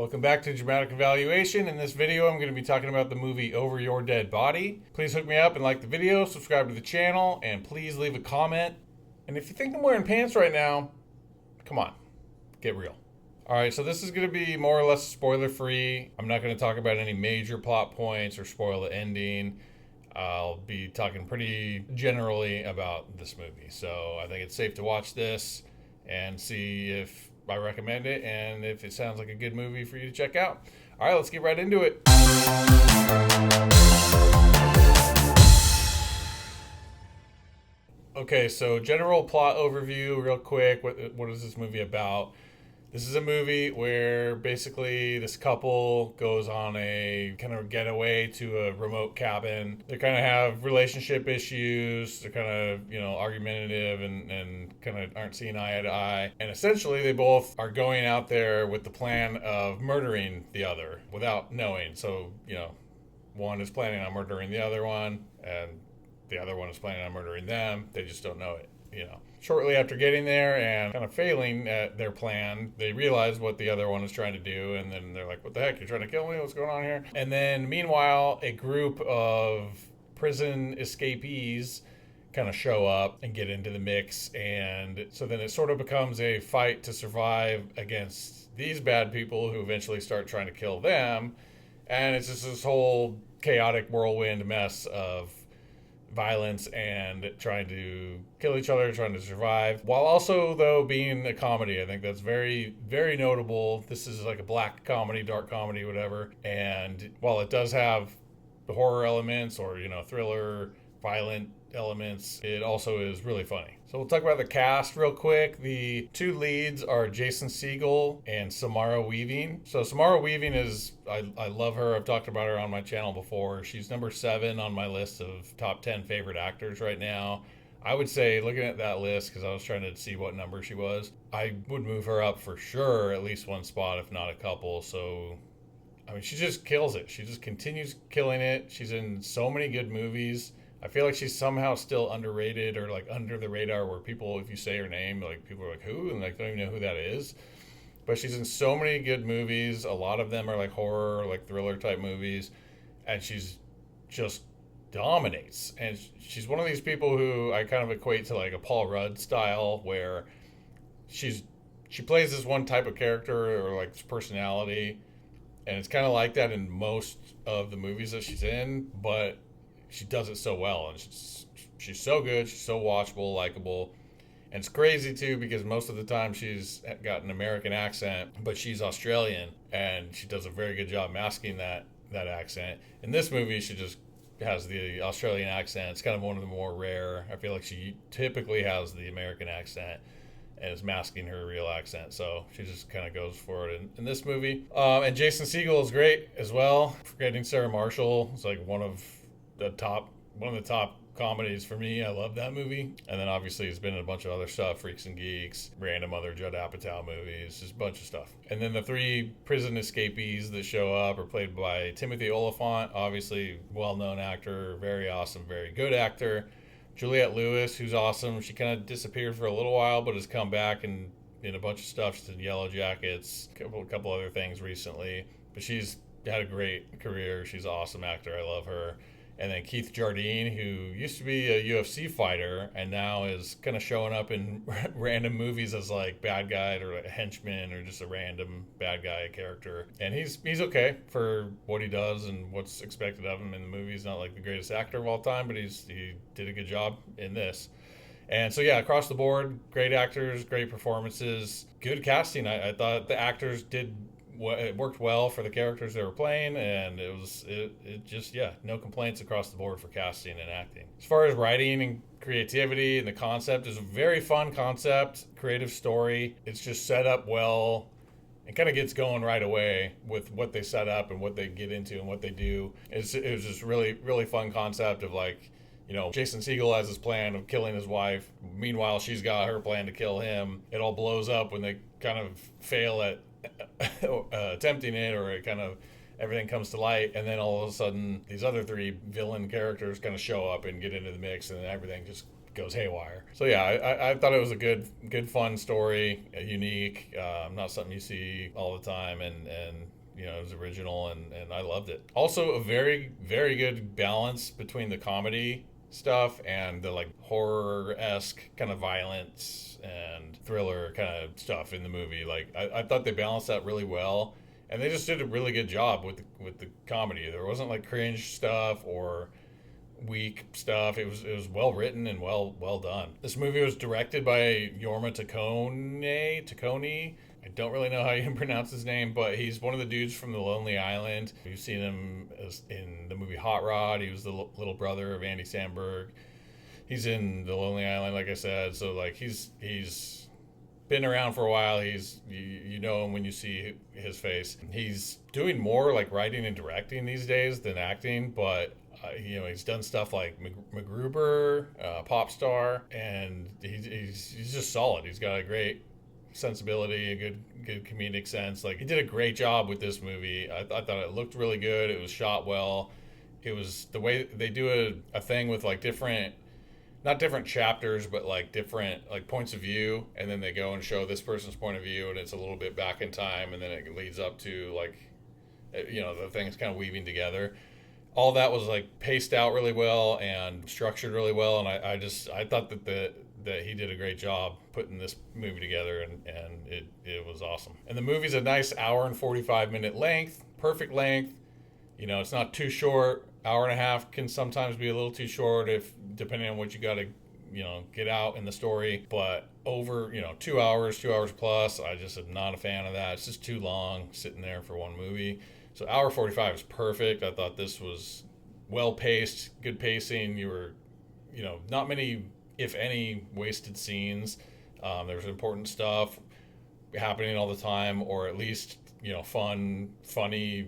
Welcome back to Dramatic Evaluation. In this video, I'm going to be talking about the movie Over Your Dead Body. Please hook me up and like the video, subscribe to the channel, and please leave a comment. And if you think I'm wearing pants right now, come on, get real. Alright, so this is going to be more or less spoiler-free. I'm not going to talk about any major plot points or spoil the ending. I'll be talking pretty generally about this movie. So I think it's safe to watch this and see if I recommend it and if it sounds like a good movie for you to check out. All right, let's get right into it. Okay, so general plot overview real quick. What is this movie about? This is a movie where basically this couple goes on a kind of getaway to a remote cabin. They kind of have relationship issues. They're kind of, argumentative and kind of aren't seeing eye to eye. And essentially they both are going out there with the plan of murdering the other without knowing. So, one is planning on murdering the other one and the other one is planning on murdering them. They just don't know it, Shortly after getting there and kind of failing at their plan, they realize what the other one is trying to do, and then they're like, what the heck, you're trying to kill me? What's going on here? And then meanwhile, a group of prison escapees kind of show up and get into the mix, and so then it sort of becomes a fight to survive against these bad people who eventually start trying to kill them, and it's just this whole chaotic whirlwind mess of violence and trying to kill each other, trying to survive, while also, though, being a comedy. I think that's very, very notable. This is like a black comedy, dark comedy, whatever. And while it does have the horror elements or, thriller, violent elements, it also is really funny. So we'll talk about the cast real quick. The two leads are Jason Segel and Samara Weaving. So Samara Weaving is, I love her. I've talked about her on my channel before. She's number 7 on my list of top 10 favorite actors right now. I would say, looking at that list, because I was trying to see what number she was, I would move her up for sure, at least one spot, if not a couple. So, she just kills it. She just continues killing it. She's in so many good movies. I feel like she's somehow still underrated or like under the radar, where people, if you say her name, like people are like, who? And like don't even know who that is. But she's in so many good movies. A lot of them are like horror or like thriller type movies. And she's just dominates. And she's one of these people who I kind of equate to like a Paul Rudd style, where she plays this one type of character or like this personality. And it's kind of like that in most of the movies that she's in, but she does it so well, and she's so good. She's so watchable, likable, and it's crazy too because most of the time she's got an American accent, but she's Australian, and she does a very good job masking that accent. In this movie, she just has the Australian accent. It's kind of one of the more rare. I feel like she typically has the American accent and is masking her real accent, so she just kind of goes for it in this movie. And Jason Segel is great as well. Forgetting Sarah Marshall is like one of the top comedies for me. I love that movie. And then obviously he's been in a bunch of other stuff, Freaks and Geeks, random other Judd Apatow movies, just a bunch of stuff. And then the 3 prison escapees that show up are played by Timothy Olyphant, obviously well-known actor, very awesome, very good actor. Juliette Lewis, who's awesome. She kind of disappeared for a little while, but has come back and in a bunch of stuff. She's in Yellow Jackets, a couple other things recently. But she's had a great career. She's an awesome actor. I love her. And then Keith Jardine, who used to be a UFC fighter and now is kind of showing up in random movies as like bad guy or like a henchman or just a random bad guy character. And he's okay for what he does and what's expected of him in the movie. He's not like the greatest actor of all time, but he did a good job in this. And so, yeah, across the board, great actors, great performances, good casting. I thought the actors it worked well for the characters they were playing, and it just no complaints across the board for casting and acting. As far as writing and creativity and the concept, is a very fun concept, creative story. It's just set up well and kind of gets going right away with what they set up and what they get into and what they do. It was just really, really fun concept of like, Jason Segel has his plan of killing his wife. Meanwhile, she's got her plan to kill him. It all blows up when they kind of fail at attempting it, or it kind of everything comes to light, and then all of a sudden these other 3 villain characters kind of show up and get into the mix, and everything just goes haywire. So yeah, I thought it was a good fun story, unique, not something you see all the time, and it was original, and I loved it. Also, a very, very good balance between the comedy stuff and the like horror-esque kind of violence and thriller kind of stuff in the movie. Like I thought they balanced that really well, and they just did a really good job with the comedy. There wasn't like cringe stuff or weak stuff. It was well written and well done. This movie was directed by Jorma Taccone. I don't really know how you pronounce his name, but he's one of the dudes from The Lonely Island. You've seen him in the movie Hot Rod. He was the little brother of Andy Samberg. He's in The Lonely Island, like I said. So like he's been around for a while. You know him when you see his face. He's doing more like writing and directing these days than acting, but he's done stuff like MacGruber, Pop Star, and he's just solid. He's got a great sensibility, a good comedic sense. Like he did a great job with this movie. I thought it looked really good. It was shot well. It was the way they do a thing with like not different chapters, but like different like points of view, and then they go and show this person's point of view, and it's a little bit back in time, and then it leads up to like the thing's kind of weaving together. All that was like paced out really well and structured really well, and I thought that he did a great job putting this movie together, and it was awesome. And the movie's a nice hour and 45-minute length, perfect length. It's not too short. Hour and a half can sometimes be a little too short depending on what you got to get out in the story. But over 2 hours plus, I just am not a fan of that. It's just too long sitting there for one movie. So hour 45 is perfect. I thought this was well paced, good pacing. You were, not many, if any, wasted scenes. There was important stuff happening all the time, or at least, funny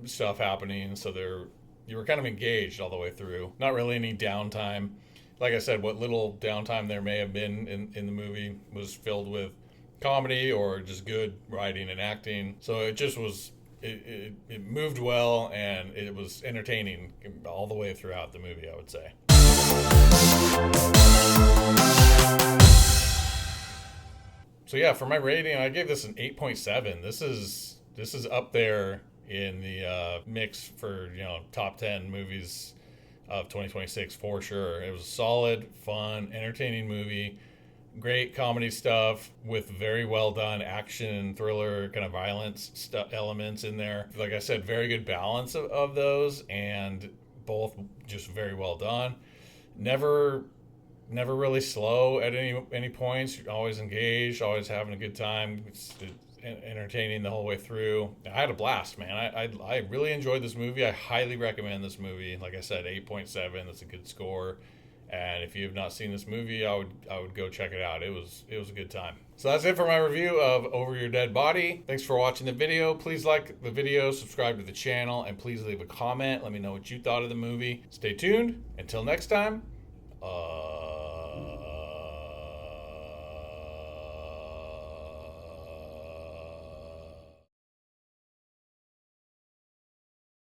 stuff happening. So you were kind of engaged all the way through. Not really any downtime. Like I said, what little downtime there may have been in the movie was filled with comedy or just good writing and acting. So it just was, it moved well, and it was entertaining all the way throughout the movie, I would say. So yeah, for my rating, I gave this an 8.7. This is up there in the mix for top 10 movies of 2026 for sure. It was a solid, fun, entertaining movie. Great comedy stuff with very well done action, thriller, kind of violence elements in there. Like I said, very good balance of those, and both just very well done. Never really slow at any points. You're always engaged, always having a good time. It's entertaining the whole way through. I had a blast, man. I really enjoyed this movie. I highly recommend this movie. Like I said, 8.7. That's a good score. And if you have not seen this movie, I would go check it out. It was a good time. So that's it for my review of Over Your Dead Body. Thanks for watching the video. Please like the video, subscribe to the channel, and please leave a comment. Let me know what you thought of the movie. Stay tuned. Until next time,